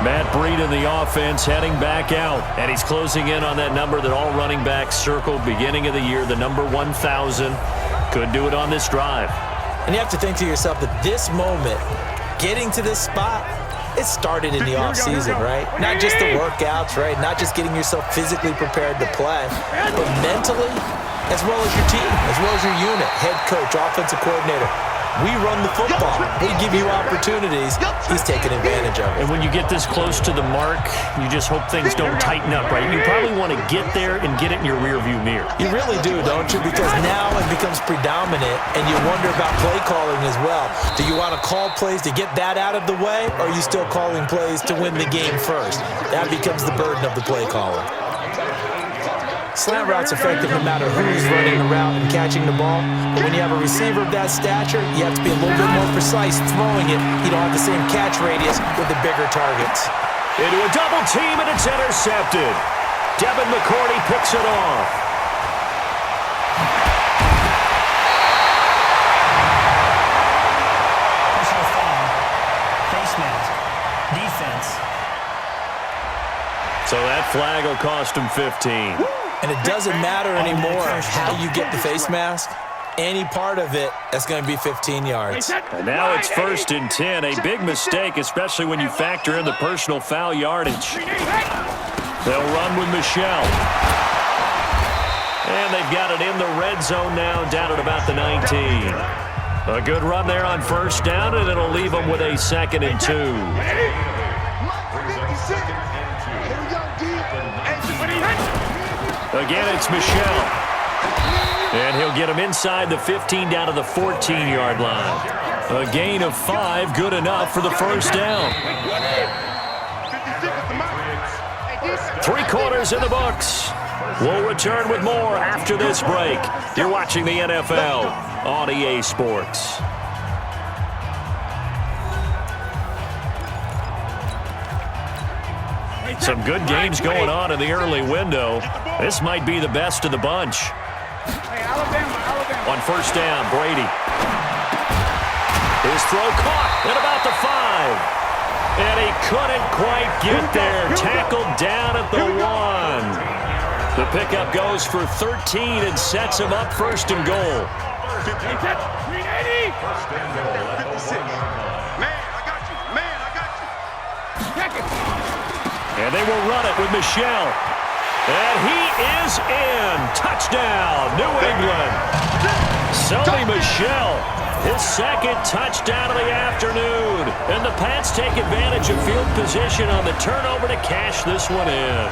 Matt Breida in the offense heading back out. And he's closing in on that number that all running backs circled beginning of the year, the number 1,000. Could do it on this drive. And you have to think to yourself that this moment, getting to this spot, it started in the offseason, right? Not just the workouts, right? Not just getting yourself physically prepared to play, but mentally, as well as your team, as well as your unit, head coach, offensive coordinator. We run the football. We give you opportunities. He's taking advantage of it. And when you get this close to the mark, you just hope things don't tighten up, right? You probably want to get there and get it in your rearview mirror. You really do, don't you? Because now it becomes predominant, and you wonder about play calling as well. Do you want to call plays to get that out of the way, or are you still calling plays to win the game first? That becomes the burden of the play caller. Slant route's effective no matter who's running the route and catching the ball. But when you have a receiver of that stature, you have to be a little bit more precise throwing it. You don't have the same catch radius with the bigger targets. Into a double team, and it's intercepted. Devin McCourty picks it off. Personal foul. Face mask. Defense. So that flag will cost him 15. And it doesn't matter anymore how you get the face mask. Any part of it, that's going to be 15 yards. And now it's 1st and 10. A big mistake, especially when you factor in the personal foul yardage. They'll run with Michelle. And they've got it in the red zone now, down at about the 19. A good run there on 1st down, and it'll leave them with a 2nd and 2. Again, it's Michelle. And he'll get him inside the 15 down to the 14-yard line. A gain of 5, good enough for the 1st down. 3 quarters in the books. We'll return with more after this break. You're watching the NFL on EA Sports. Some good games going on in the early window. This might be the best of the bunch. On 1st down, Brady. His throw caught at about the 5. And he couldn't quite get there. Tackled down at the 1. The pickup goes for 13 and sets him up 1st and goal. And they will run it with Michelle. And he is in. Touchdown, New England. Sony Michel, his 2nd touchdown of the afternoon. And the Pats take advantage of field position on the turnover to cash this one in.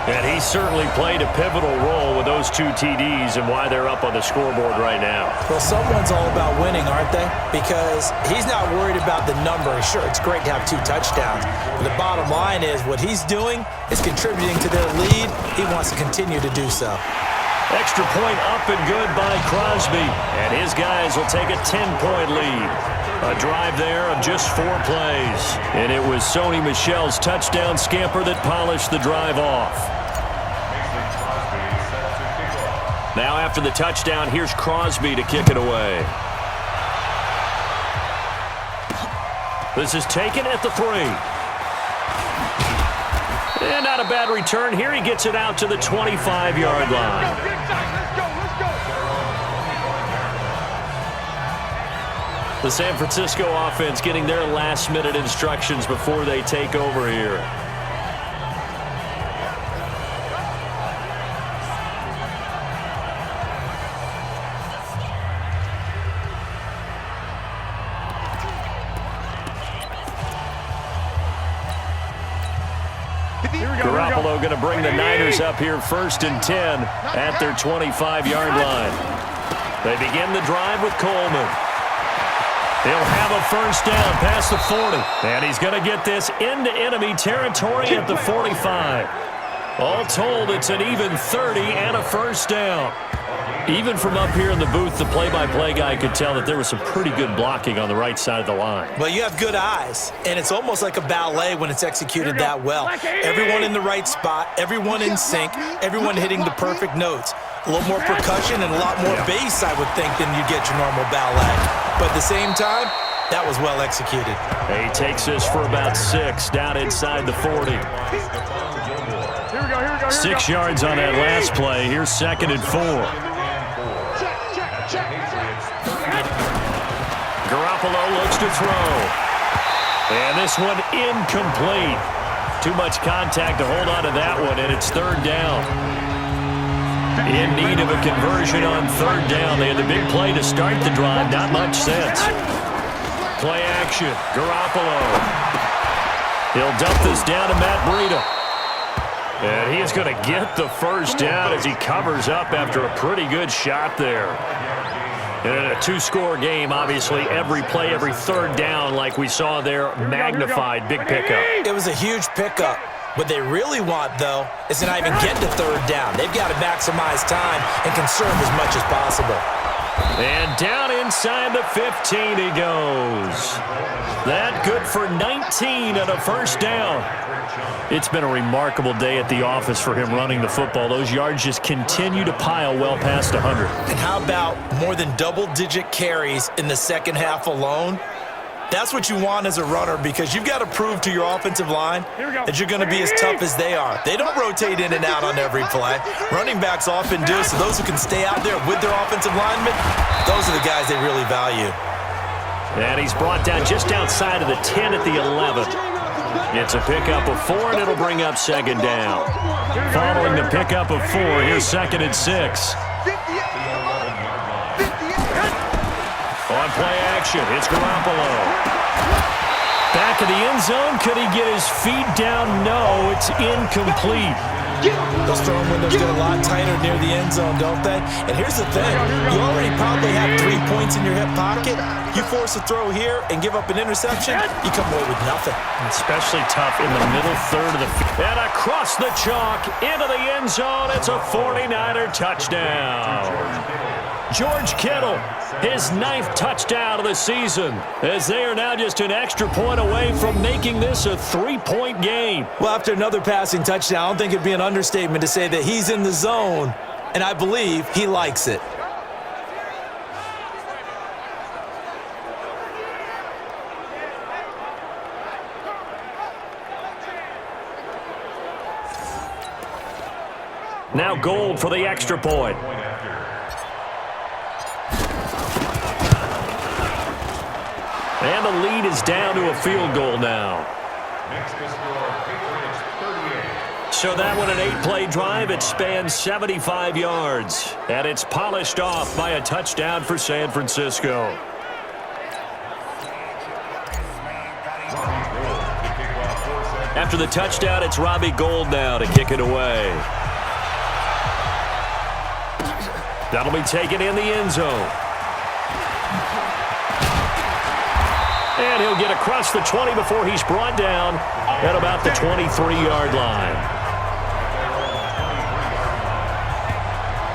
And he certainly played a pivotal role with those 2 TDs and why they're up on the scoreboard right now. Well, someone's all about winning, aren't they? Because he's not worried about the number. Sure, it's great to have 2 touchdowns. But the bottom line is what he's doing is contributing to their lead. He wants to continue to do so. Extra point up and good by Crosby. And his guys will take a 10-point lead. A drive there of just 4 plays. And it was Sony Michel's touchdown scamper that polished the drive off. Now after the touchdown, here's Crosby to kick it away. This is taken at the 3. And not a bad return here. He gets it out to the 25-yard line. The San Francisco offense getting their last-minute instructions before they take over here. Garoppolo going to bring the Niners up here 1st and 10 at their 25-yard line. They begin the drive with Coleman. He'll have a 1st down past the 40. And he's going to get this into enemy territory at the 45. All told, it's an even 30 and a 1st down. Even from up here in the booth, the play-by-play guy could tell that there was some pretty good blocking on the right side of the line. Well, you have good eyes, and it's almost like a ballet when it's executed that well. Everyone in the right spot, everyone in sync, everyone hitting the perfect notes. a little more percussion and a lot more bass, I would think, than you get your normal ballet. But at the same time, that was well executed. He takes this for about 6 down inside the 40. Here we go. 6 yards on that last play. Here's 2nd and 4. Check. Garoppolo looks to throw. And this one incomplete. Too much contact to hold on to that one, and it's 3rd down. In need of a conversion on 3rd down. They had the big play to start the drive. Not much sense. Play action. Garoppolo. He'll dump this down to Matt Breida. And he is going to get the 1st down as he covers up after a pretty good shot there. And in a 2-score game, obviously, every play, every 3rd down, like we saw there, magnified. Big pickup. It was a huge pickup. What they really want, though, is to not even get to 3rd down. They've got to maximize time and conserve as much as possible. And down inside the 15 he goes. That good for 19 and a 1st down. It's been a remarkable day at the office for him running the football. Those yards just continue to pile well past 100. And how about more than double-digit carries in the second half alone? That's what you want as a runner, because you've got to prove to your offensive line that you're going to be as tough as they are. They don't rotate in and out on every play. Running backs often do, so those who can stay out there with their offensive linemen, those are the guys they really value. And he's brought down just outside of the 10 at the 11. It's a pickup of 4, and it'll bring up 2nd down. Following the pickup of 4, here's 2nd and 6. On play action, it's Garoppolo. Back of the end zone. Could he get his feet down? No, it's incomplete. Those throwing windows get a lot tighter near the end zone, don't they? And here's the thing. You already probably have 3 points in your hip pocket. You force a throw here and give up an interception, you come away with nothing. Especially tough in the middle third of the field. And across the chalk, into the end zone. It's a 49er touchdown. George Kittle, his 9th touchdown of the season, as they are now just an extra point away from making this a 3-point game. Well, after another passing touchdown, I don't think it'd be an understatement to say that he's in the zone, and I believe he likes it. Now Gold for the extra point. And the lead is down to a field goal now. So that one, an 8-play drive. It spans 75 yards. And it's polished off by a touchdown for San Francisco. After the touchdown, it's Robbie Gould now to kick it away. That'll be taken in the end zone. And he'll get across the 20 before he's brought down at about the 23-yard line.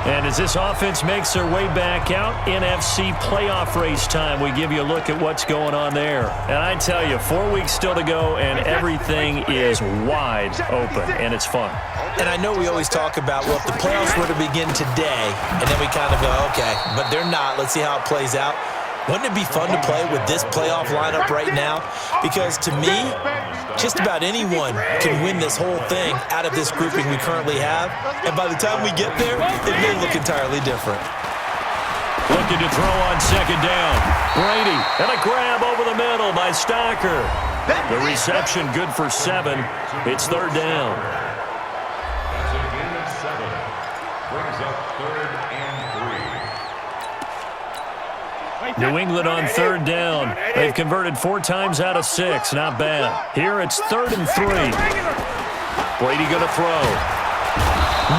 And as this offense makes their way back out, NFC playoff race time, we give you a look at what's going on there. And I tell you, 4 weeks still to go, and everything is wide open, and it's fun. And I know we always talk about, well, if the playoffs were to begin today, and then we kind of go, okay, but they're not. Let's see how it plays out. Wouldn't it be fun to play with this playoff lineup right now? Because to me, just about anyone can win this whole thing out of this grouping we currently have. And by the time we get there, it may look entirely different. Looking to throw on 2nd down. Brady, and a grab over the middle by Stocker. The reception good for 7. It's 3rd down. That's a gain of 7. Brings up 3rd and 3. New England on 3rd down. They've converted 4 times out of 6. Not bad. Here it's 3rd and 3. Brady going to throw.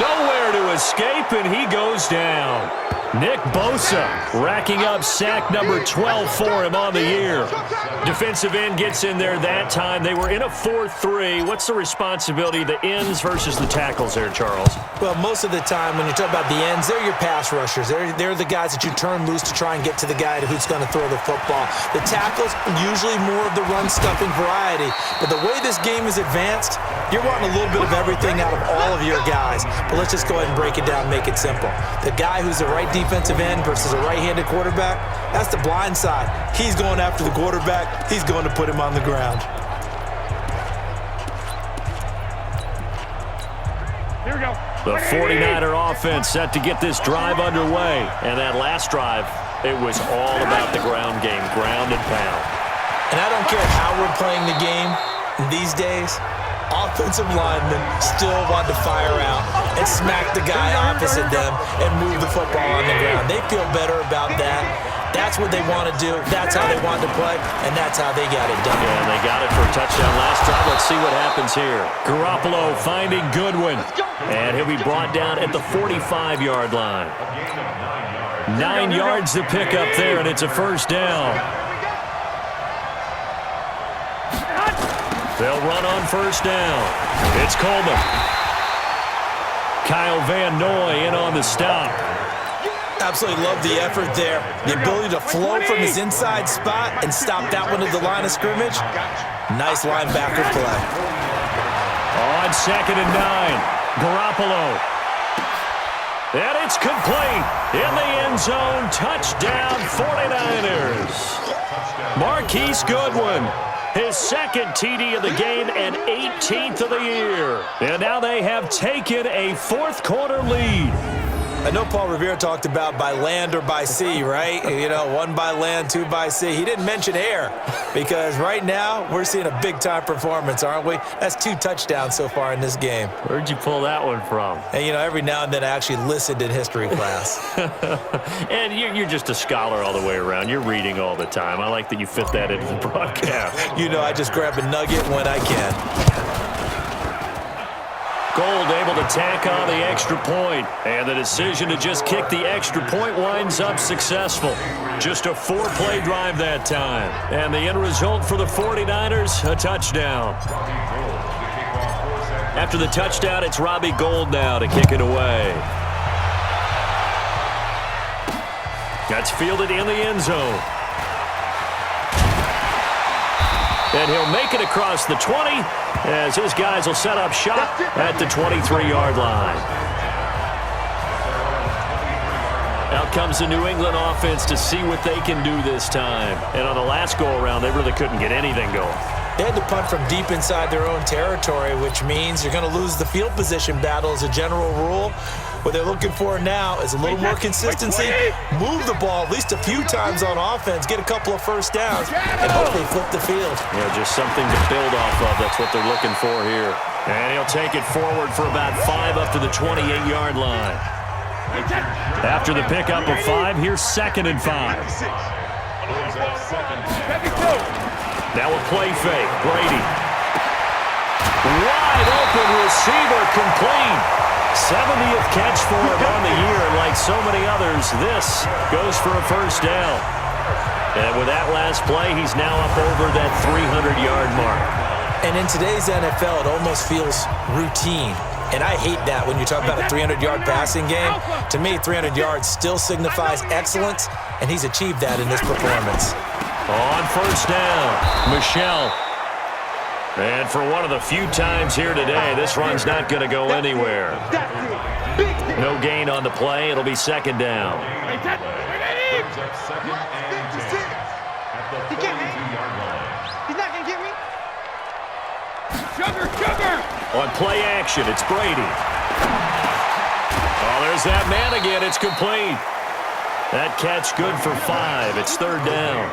Nowhere to escape, and he goes down. Nick Bosa racking up sack number 12 for him on the year. Defensive end gets in there that time. They were in a 4-3. What's the responsibility of the ends versus the tackles there, Charles? Well, most of the time when you talk about the ends, they're your pass rushers. They're the guys that you turn loose to try and get to the guy who's going to throw the football. The tackles, usually more of the run-stuffing variety. But the way this game is advanced, you're wanting a little bit of everything out of all of your guys. But let's just go ahead and break it down, make it simple. The guy who's the right defensive end versus a right-handed quarterback, that's the blind side. He's going after the quarterback. He's going to put him on the ground. Here we go. The 49er offense set to get this drive underway. And that last drive, it was all about the ground game, ground and pound. And I don't care how we're playing the game these days, offensive linemen still want to fire out and smack the guy opposite them and move the football on the ground. They feel better about that. That's what they want to do. That's how they want to play, and that's how they got it done. Yeah, and they got it for a touchdown last drive. Let's see what happens here. Garoppolo finding Goodwin, and he'll be brought down at the 45-yard line. 9 yards to pick up there, and it's a first down. They'll run on first down. It's Coleman. Kyle Van Noy in on the stop. Absolutely love the effort there. The ability to flow from his inside spot and stop that one at the line of scrimmage. Nice linebacker play. On 2nd and 9, Garoppolo. And it's complete. In the end zone, touchdown 49ers. Marquise Goodwin. His second TD of the game and 18th of the year. And now they have taken a fourth-quarter lead. I know Paul Revere talked about by land or by sea, right? You know, 1 by land, 2 by sea. He didn't mention air because right now we're seeing a big-time performance, aren't we? That's 2 touchdowns so far in this game. Where'd you pull that one from? And, you know, every now and then I actually listened in history class. And you're just a scholar all the way around. You're reading all the time. I like that you fit that into the broadcast. You know, I just grab a nugget when I can. Gold able to tack on the extra point, and the decision to just kick the extra point winds up successful. Just a 4-play drive that time, and the end result for the 49ers, a touchdown. After the touchdown, it's Robbie Gould now to kick it away. That's fielded in the end zone. And he'll make it across the 20 as his guys will set up shop at the 23-yard line. Out comes the New England offense to see what they can do this time. And on the last go-around, they really couldn't get anything going. They had to punt from deep inside their own territory, which means you're going to lose the field position battle as a general rule. What they're looking for now is a little more consistency, move the ball at least a few times on offense, get a couple of first downs, and hopefully flip the field. Yeah, just something to build off of. That's what they're looking for here. And he'll take it forward for about 5 up to the 28-yard line. After the pickup of 5, here's 2nd and 5. Now a play fake. Brady. Wide open receiver complete. 70th catch for him on the year. Like so many others, this goes for a first down. And with that last play, he's now up over that 300-yard mark. And in today's NFL, it almost feels routine. And I hate that when you talk about a 300-yard passing game. To me, 300 yards still signifies excellence, and he's achieved that in this performance. On first down, Michelle. And for one of the few times here today, this run's not going to go anywhere. No gain on the play. It'll be 2nd down. On play action, it's Brady. Oh, there's that man again. It's complete. That catch good for 5. It's 3rd down.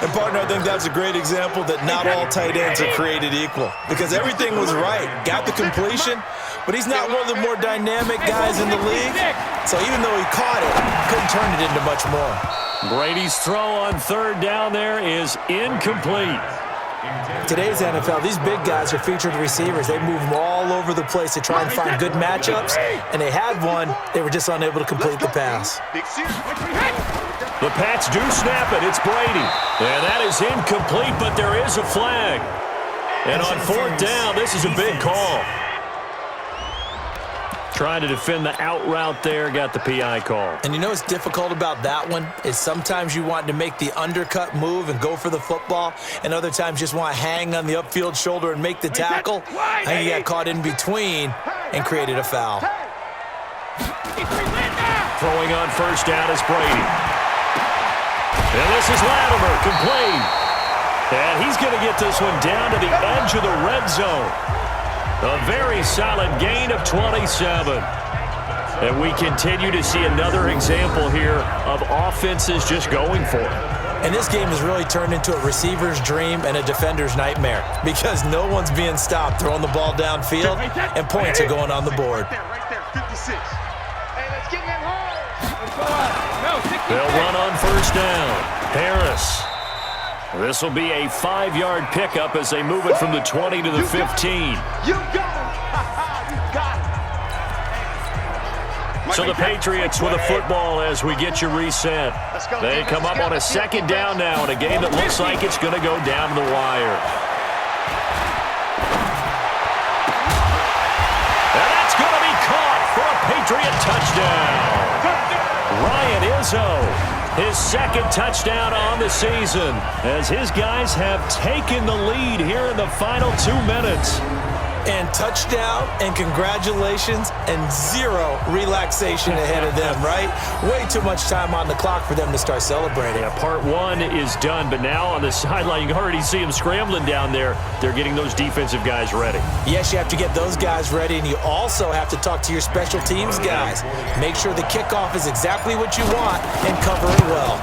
And, partner, I think that's a great example that not all tight ends are created equal because everything was right. Got the completion, but he's not one of the more dynamic guys in the league. So even though he caught it, couldn't turn it into much more. Brady's throw on 3rd down there is incomplete. Today's NFL, these big guys are featured receivers. They move them all over the place to try and find good matchups, and they had one. They were just unable to complete the pass. The Pats do snap it. It's Brady. And that is incomplete, but there is a flag. And on fourth down, this is a big call. Trying to defend the out route there, got the PI call. And you know what's difficult about that one is sometimes you want to make the undercut move and go for the football, and other times just want to hang on the upfield shoulder and make the tackle. I think he got caught in between and created a foul. Throwing on first down is Brady. And this is Latimer, complete. And he's going to get this one down to the edge of the red zone. A very solid gain of 27. And we continue to see another example here of offenses just going for it. And this game has really turned into a receiver's dream and a defender's nightmare because no one's being stopped throwing the ball downfield, and points are going on the board. Right there, 56. Hey, let's get him home. Let's go out. No, 66. They'll run on first down. Harris. This will be a 5-yard pickup as they move it from the 20 to the 15. You got it. You got it. So the Patriots with a football as we get you reset. They come up on a second down now in a game that looks like it's going to go down to the wire. And that's going to be caught for a Patriot touchdown. Ryan Izzo. His second touchdown on the season as his guys have taken the lead here in the final 2 minutes. And touchdown and congratulations and zero relaxation ahead of them, right? Way too much time on the clock for them to start celebrating. Yeah, part one is done, but now on the sideline, you can already see them scrambling down there. They're getting those defensive guys ready. Yes, you have to get those guys ready, and you also have to talk to your special teams guys. Make sure the kickoff is exactly what you want and cover it well.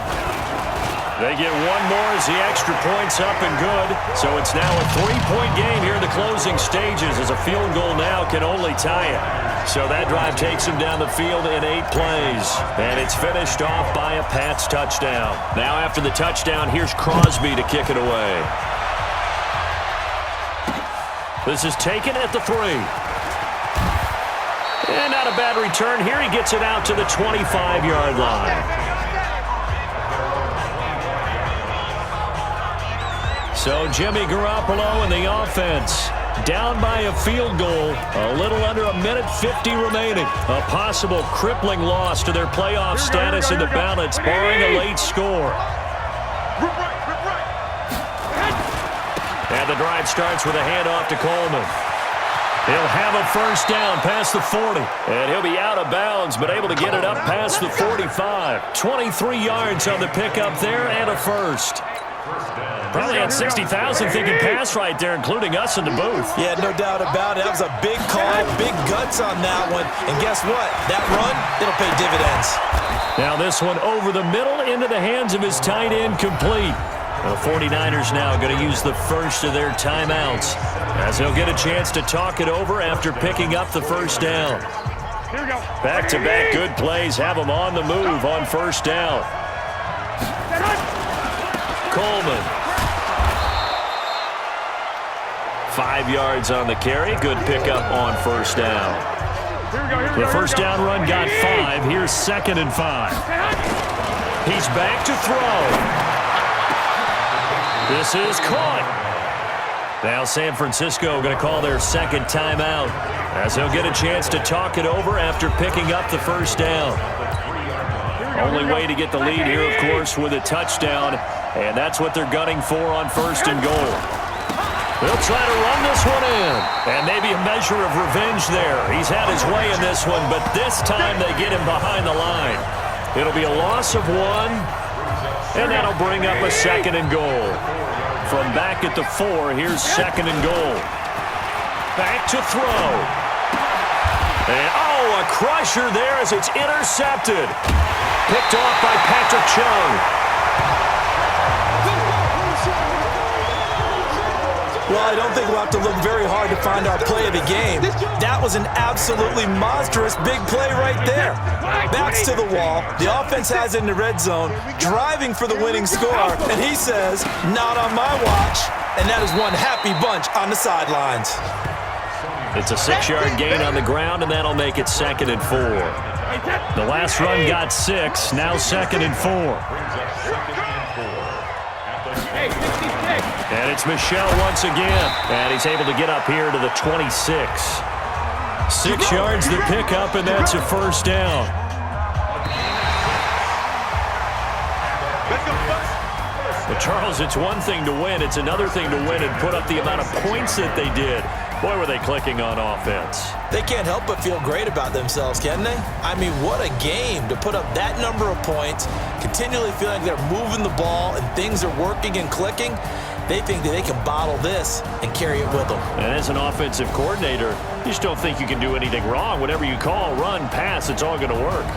They get one more as the extra point's up and good. So it's now a 3-point game here in the closing stages as a field goal now can only tie it. So that drive takes them down the field in 8 plays. And it's finished off by a Pats touchdown. Now after the touchdown, here's Crosby to kick it away. This is taken at the 3. And not a bad return here. He gets it out to the 25-yard line. So Jimmy Garoppolo and the offense down by a field goal, a little under a minute 50 remaining. A possible crippling loss to their playoff status in the balance, barring a late score. And the drive starts with a handoff to Coleman. He'll have a first down past the 40. And he'll be out of bounds, but able to get it up past the 45. 23 yards on the pickup there and a first. Probably had 60,000 thinking pass right there, including us in the booth. Yeah, no doubt about it. That was a big call, big guts on that one. And guess what? That run, it'll pay dividends. Now this one over the middle into the hands of his tight end, complete. The 49ers now going to use the first of their timeouts as they'll get a chance to talk it over after picking up the first down. Back-to-back good plays have them on the move on first down. Coleman. 5 yards on the carry. Good pickup on first down. The first down run got 5. Here's 2nd and 5. He's back to throw. This is caught. Now San Francisco going to call their second timeout as they'll get a chance to talk it over after picking up the first down. Only way to get the lead here, of course, with a touchdown, and that's what they're gunning for on first and goal. They'll try to run this one in, and maybe a measure of revenge there. He's had his way in this one, but this time they get him behind the line. It'll be a loss of 1, and that'll bring up a 2nd and goal. From back at the 4, here's 2nd and goal. Back to throw. And, a crusher there as it's intercepted. Picked off by Patrick Chung. Well, I don't think we'll have to look very hard to find our play of the game. That was an absolutely monstrous big play right there. Backs to the wall. The offense has it in the red zone, driving for the winning score, and he says, not on my watch. And that is one happy bunch on the sidelines. It's a 6-yard gain on the ground, and that'll make it 2nd and 4. The last run got 6, now 2nd and 4. And it's Michel once again, and he's able to get up here to the 26. 6 yards to pick up, and that's a first down. Well, Charles, it's one thing to win. It's another thing to win and put up the amount of points that they did. Boy, were they clicking on offense. They can't help but feel great about themselves, can they? I mean, what a game to put up that number of points, continually feeling like they're moving the ball and things are working and clicking. They think that they can bottle this and carry it with them. And as an offensive coordinator, you just don't think you can do anything wrong. Whatever you call, run, pass, it's all going to work.